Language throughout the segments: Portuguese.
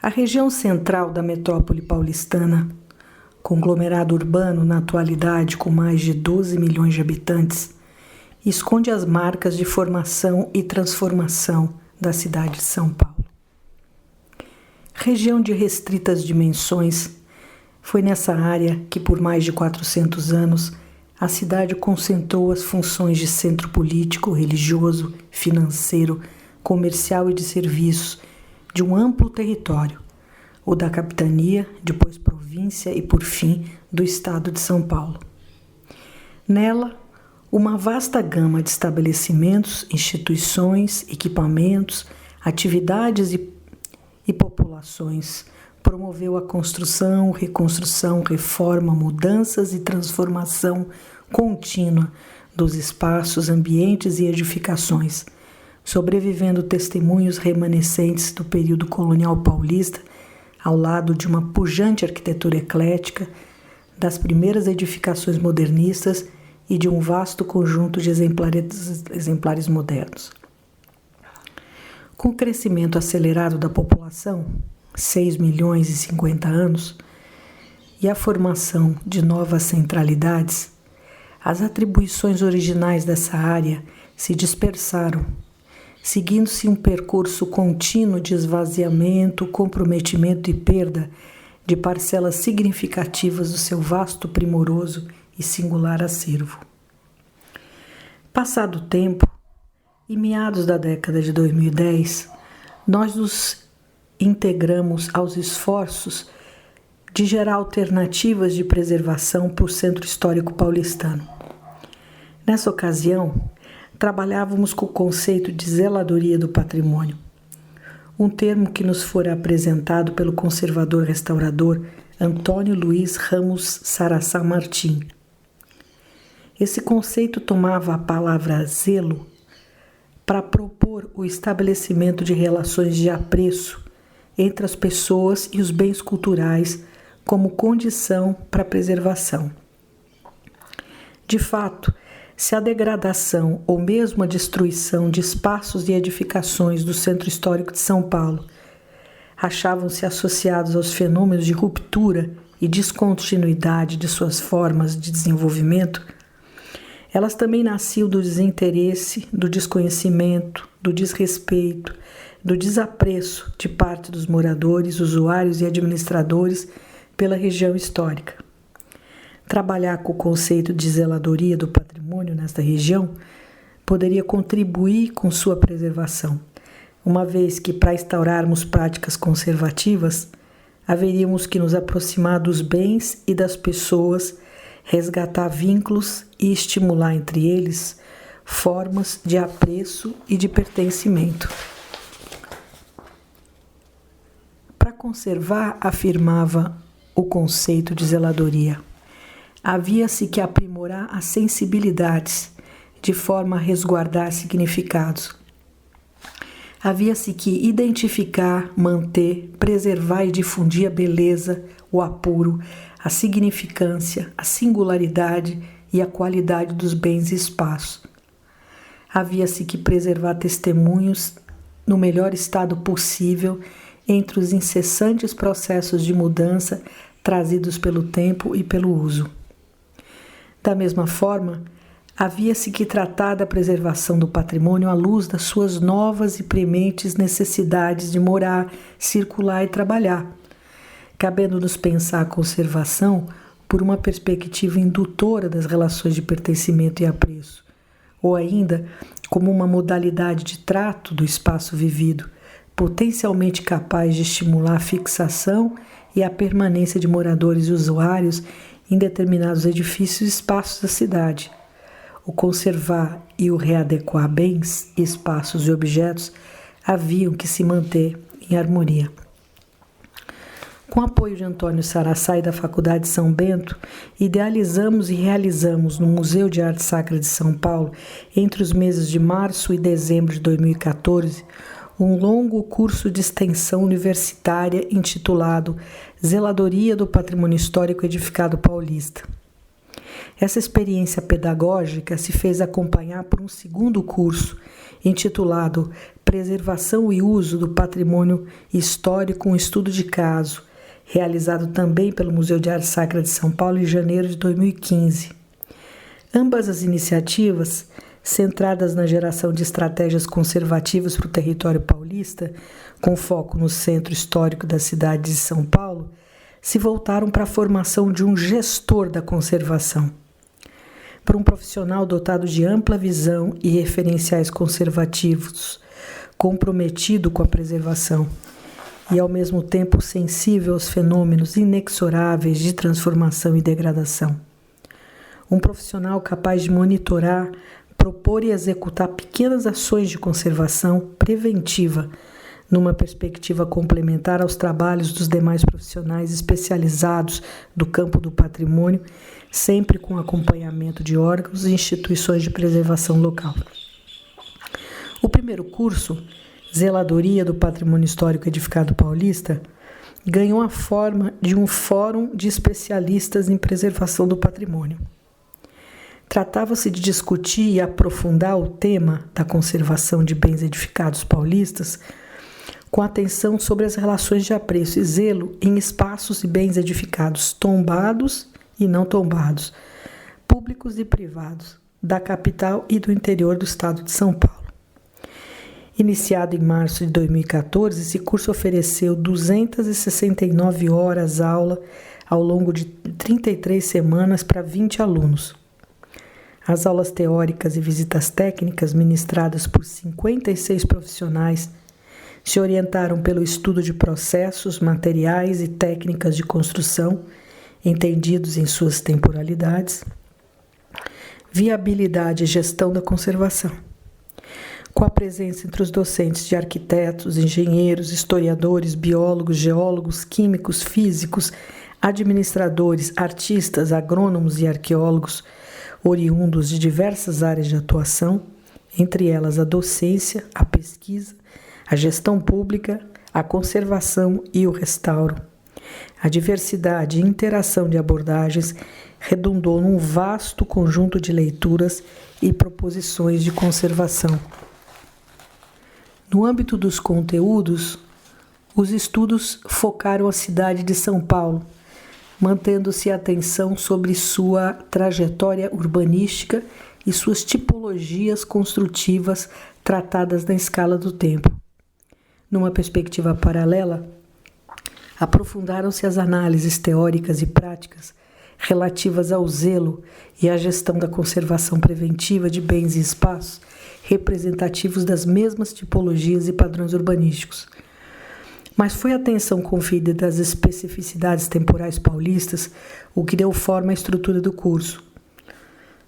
A região central da metrópole paulistana, conglomerado urbano na atualidade com mais de 12 milhões de habitantes, esconde as marcas de formação e transformação da cidade de São Paulo. Região de restritas dimensões, foi nessa área que por mais de 400 anos a cidade concentrou as funções de centro político, religioso, financeiro, comercial e de serviços de um amplo território, o da capitania, depois província e, por fim, do estado de São Paulo. Nela, uma vasta gama de estabelecimentos, instituições, equipamentos, atividades e populações promoveu a construção, reconstrução, reforma, mudanças e transformação contínua dos espaços, ambientes e edificações, sobrevivendo testemunhos remanescentes do período colonial paulista, ao lado de uma pujante arquitetura eclética, das primeiras edificações modernistas e de um vasto conjunto de exemplares modernos. Com o crescimento acelerado da população, 6 milhões e 50 anos, e a formação de novas centralidades, as atribuições originais dessa área se dispersaram, seguindo-se um percurso contínuo de esvaziamento, comprometimento e perda de parcelas significativas do seu vasto, primoroso e singular acervo. Passado o tempo, em meados da década de 2010, nós nos integramos aos esforços de gerar alternativas de preservação para o Centro Histórico Paulistano. Nessa ocasião, trabalhávamos com o conceito de zeladoria do patrimônio, um termo que nos fora apresentado pelo conservador restaurador Antônio Luiz Ramos Saraçá Martim. Esse conceito tomava a palavra zelo para propor o estabelecimento de relações de apreço entre as pessoas e os bens culturais como condição para a preservação. De fato, se a degradação ou mesmo a destruição de espaços e edificações do Centro Histórico de São Paulo achavam-se associados aos fenômenos de ruptura e descontinuidade de suas formas de desenvolvimento, elas também nasciam do desinteresse, do desconhecimento, do desrespeito, do desapreço de parte dos moradores, usuários e administradores pela região histórica. Trabalhar com o conceito de zeladoria do patrimônio nesta região poderia contribuir com sua preservação, uma vez que, para instaurarmos práticas conservativas, haveríamos que nos aproximar dos bens e das pessoas, resgatar vínculos e estimular entre eles formas de apreço e de pertencimento. Para conservar, afirmava o conceito de zeladoria, havia-se que aprimorar as sensibilidades de forma a resguardar significados. Havia-se que identificar, manter, preservar e difundir a beleza, o apuro, a significância, a singularidade e a qualidade dos bens e espaços. Havia-se que preservar testemunhos no melhor estado possível entre os incessantes processos de mudança trazidos pelo tempo e pelo uso. Da mesma forma, havia-se que tratar da preservação do patrimônio à luz das suas novas e prementes necessidades de morar, circular e trabalhar, cabendo-nos pensar a conservação por uma perspectiva indutora das relações de pertencimento e apreço, ou ainda como uma modalidade de trato do espaço vivido, potencialmente capaz de estimular a fixação e a permanência de moradores e usuários em determinados edifícios e espaços da cidade. O conservar e o readequar bens, espaços e objetos haviam que se manter em harmonia. Com o apoio de Antônio Saraçá e da Faculdade de São Bento, idealizamos e realizamos no Museu de Arte Sacra de São Paulo, entre os meses de março e dezembro de 2014, um longo curso de extensão universitária intitulado Zeladoria do Patrimônio Histórico Edificado Paulista. Essa experiência pedagógica se fez acompanhar por um segundo curso, intitulado Preservação e Uso do Patrimônio Histórico, um estudo de caso, realizado também pelo Museu de Arte Sacra de São Paulo em janeiro de 2015. Ambas as iniciativas, centradas na geração de estratégias conservativas para o território paulista, com foco no centro histórico da cidade de São Paulo, se voltaram para a formação de um gestor da conservação, para um profissional dotado de ampla visão e referenciais conservativos, comprometido com a preservação e, ao mesmo tempo, sensível aos fenômenos inexoráveis de transformação e degradação. Um profissional capaz de monitorar, propor e executar pequenas ações de conservação preventiva, numa perspectiva complementar aos trabalhos dos demais profissionais especializados do campo do patrimônio, sempre com acompanhamento de órgãos e instituições de preservação local. O primeiro curso, Zeladoria do Patrimônio Histórico Edificado Paulista, ganhou a forma de um fórum de especialistas em preservação do patrimônio. Tratava-se de discutir e aprofundar o tema da conservação de bens edificados paulistas, com atenção sobre as relações de apreço e zelo em espaços e bens edificados tombados e não tombados, públicos e privados, da capital e do interior do estado de São Paulo. Iniciado em março de 2014, esse curso ofereceu 269 horas aula ao longo de 33 semanas para 20 alunos. As aulas teóricas e visitas técnicas ministradas por 56 profissionais se orientaram pelo estudo de processos, materiais e técnicas de construção, entendidos em suas temporalidades, viabilidade e gestão da conservação, com a presença entre os docentes de arquitetos, engenheiros, historiadores, biólogos, geólogos, químicos, físicos, administradores, artistas, agrônomos e arqueólogos, oriundos de diversas áreas de atuação, entre elas a docência, a pesquisa, a gestão pública, a conservação e o restauro. A diversidade e interação de abordagens redundou num vasto conjunto de leituras e proposições de conservação. No âmbito dos conteúdos, os estudos focaram a cidade de São Paulo, mantendo-se a atenção sobre sua trajetória urbanística e suas tipologias construtivas tratadas na escala do tempo. Numa perspectiva paralela, aprofundaram-se as análises teóricas e práticas relativas ao zelo e à gestão da conservação preventiva de bens e espaços representativos das mesmas tipologias e padrões urbanísticos. Mas foi a atenção conferida às especificidades temporais paulistas o que deu forma à estrutura do curso.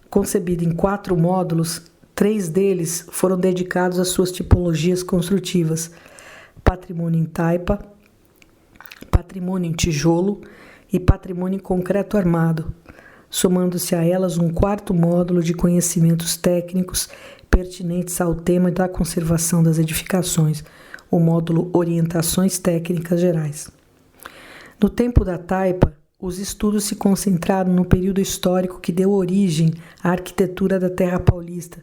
Concebido em 4 módulos, 3 deles foram dedicados às suas tipologias construtivas: patrimônio em taipa, patrimônio em tijolo e patrimônio em concreto armado, somando-se a elas um 4º módulo de conhecimentos técnicos pertinentes ao tema da conservação das edificações, o módulo Orientações Técnicas Gerais. No tempo da taipa, os estudos se concentraram no período histórico que deu origem à arquitetura da Terra Paulista,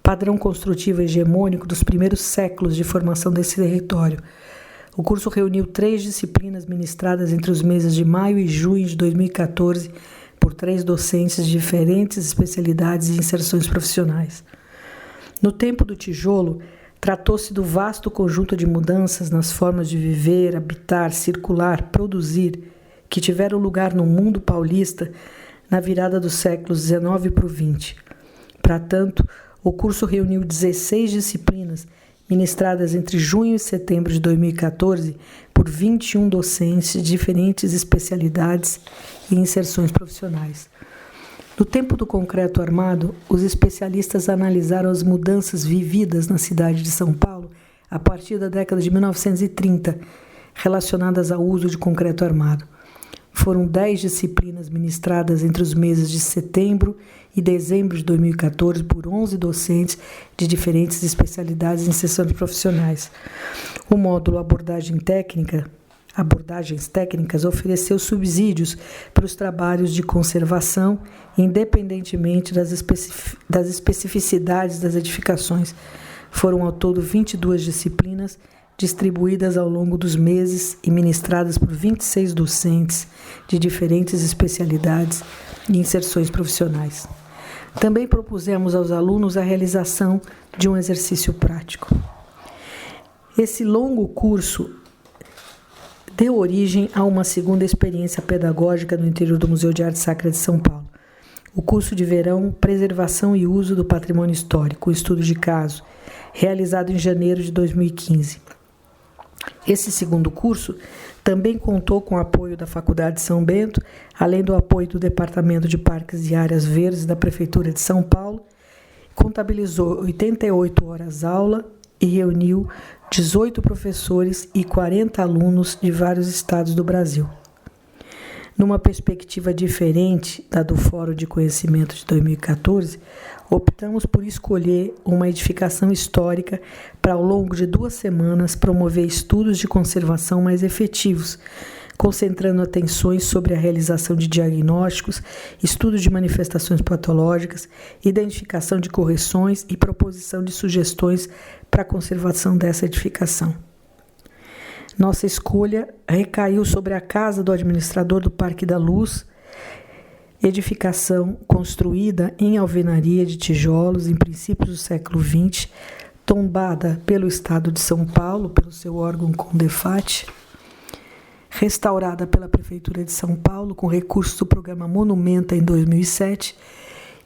padrão construtivo hegemônico dos primeiros séculos de formação desse território. O curso reuniu 3 disciplinas ministradas entre os meses de maio e junho de 2014 por 3 docentes de diferentes especialidades e inserções profissionais. No tempo do tijolo, tratou-se do vasto conjunto de mudanças nas formas de viver, habitar, circular, produzir, que tiveram lugar no mundo paulista na virada dos séculos XIX para o XX. Para tanto, o curso reuniu 16 disciplinas ministradas entre junho e setembro de 2014 por 21 docentes de diferentes especialidades e inserções profissionais. No tempo do concreto armado, os especialistas analisaram as mudanças vividas na cidade de São Paulo a partir da década de 1930, relacionadas ao uso de concreto armado. Foram 10 disciplinas ministradas entre os meses de setembro e dezembro de 2014 por 11 docentes de diferentes especialidades e inserções profissionais. O módulo Abordagens Técnicas ofereceu subsídios para os trabalhos de conservação, independentemente das especificidades das edificações, Foram ao todo 22 disciplinas, distribuídas ao longo dos meses e ministradas por 26 docentes de diferentes especialidades e inserções profissionais. Também propusemos aos alunos a realização de um exercício prático. Esse longo curso deu origem a uma segunda experiência pedagógica no interior do Museu de Arte Sacra de São Paulo. O curso de verão Preservação e Uso do Patrimônio Histórico, estudo de caso, realizado em janeiro de 2015. Esse segundo curso também contou com o apoio da Faculdade de São Bento, além do apoio do Departamento de Parques e Áreas Verdes da Prefeitura de São Paulo, contabilizou 88 horas aula e reuniu 18 professores e 40 alunos de vários estados do Brasil. Numa perspectiva diferente da do Fórum de Conhecimento de 2014, optamos por escolher uma edificação histórica para, ao longo de 2 semanas, promover estudos de conservação mais efetivos, concentrando atenções sobre a realização de diagnósticos, estudos de manifestações patológicas, identificação de correções e proposição de sugestões para a conservação dessa edificação. Nossa escolha recaiu sobre a casa do administrador do Parque da Luz, edificação construída em alvenaria de tijolos em princípios do século XX, tombada pelo Estado de São Paulo, pelo seu órgão CONDEFAT, restaurada pela Prefeitura de São Paulo com recursos do programa Monumenta em 2007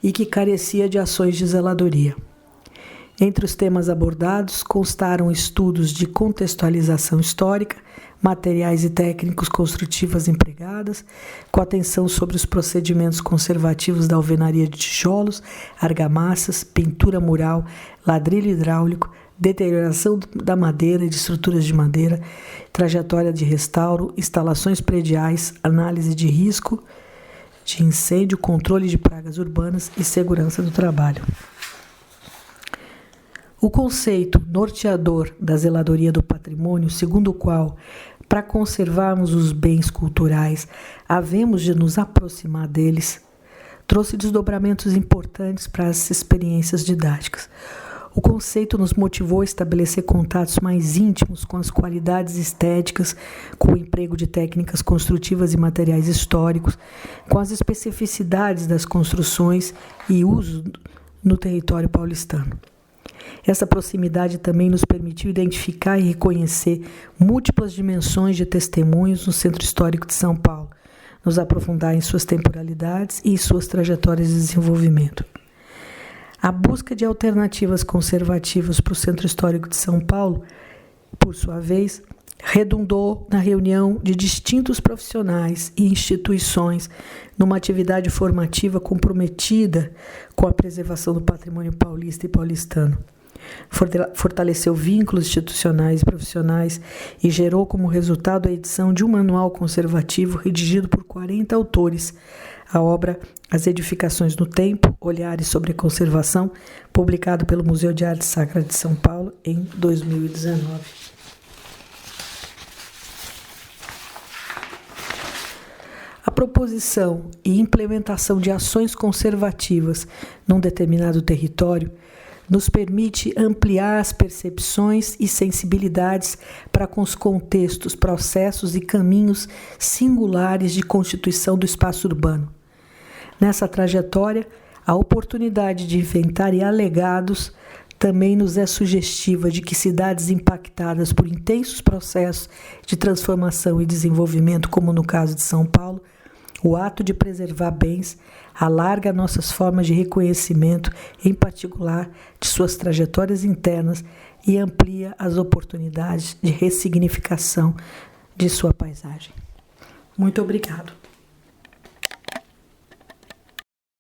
e que carecia de ações de zeladoria. Entre os temas abordados constaram estudos de contextualização histórica, materiais e técnicas construtivas empregadas, com atenção sobre os procedimentos conservativos da alvenaria de tijolos, argamassas, pintura mural, ladrilho hidráulico, deterioração da madeira e de estruturas de madeira, trajetória de restauro, instalações prediais, análise de risco de incêndio, controle de pragas urbanas e segurança do trabalho. O conceito norteador da zeladoria do patrimônio, segundo o qual, para conservarmos os bens culturais, havemos de nos aproximar deles, trouxe desdobramentos importantes para as experiências didáticas. O conceito nos motivou a estabelecer contatos mais íntimos com as qualidades estéticas, com o emprego de técnicas construtivas e materiais históricos, com as especificidades das construções e uso no território paulistano. Essa proximidade também nos permitiu identificar e reconhecer múltiplas dimensões de testemunhos no Centro Histórico de São Paulo, nos aprofundar em suas temporalidades e em suas trajetórias de desenvolvimento. A busca de alternativas conservativas para o Centro Histórico de São Paulo, por sua vez, redundou na reunião de distintos profissionais e instituições numa atividade formativa comprometida com a preservação do patrimônio paulista e paulistano. Fortaleceu vínculos institucionais e profissionais e gerou como resultado a edição de um manual conservativo redigido por 40 autores, a obra As Edificações no Tempo, Olhares sobre a Conservação, publicado pelo Museu de Arte Sacra de São Paulo em 2019. A proposição e implementação de ações conservativas num determinado território nos permite ampliar as percepções e sensibilidades para com os contextos, processos e caminhos singulares de constituição do espaço urbano. Nessa trajetória, a oportunidade de inventariar legados também nos é sugestiva de que cidades impactadas por intensos processos de transformação e desenvolvimento, como no caso de São Paulo, o ato de preservar bens alarga nossas formas de reconhecimento, em particular de suas trajetórias internas, e amplia as oportunidades de ressignificação de sua paisagem. Muito obrigado.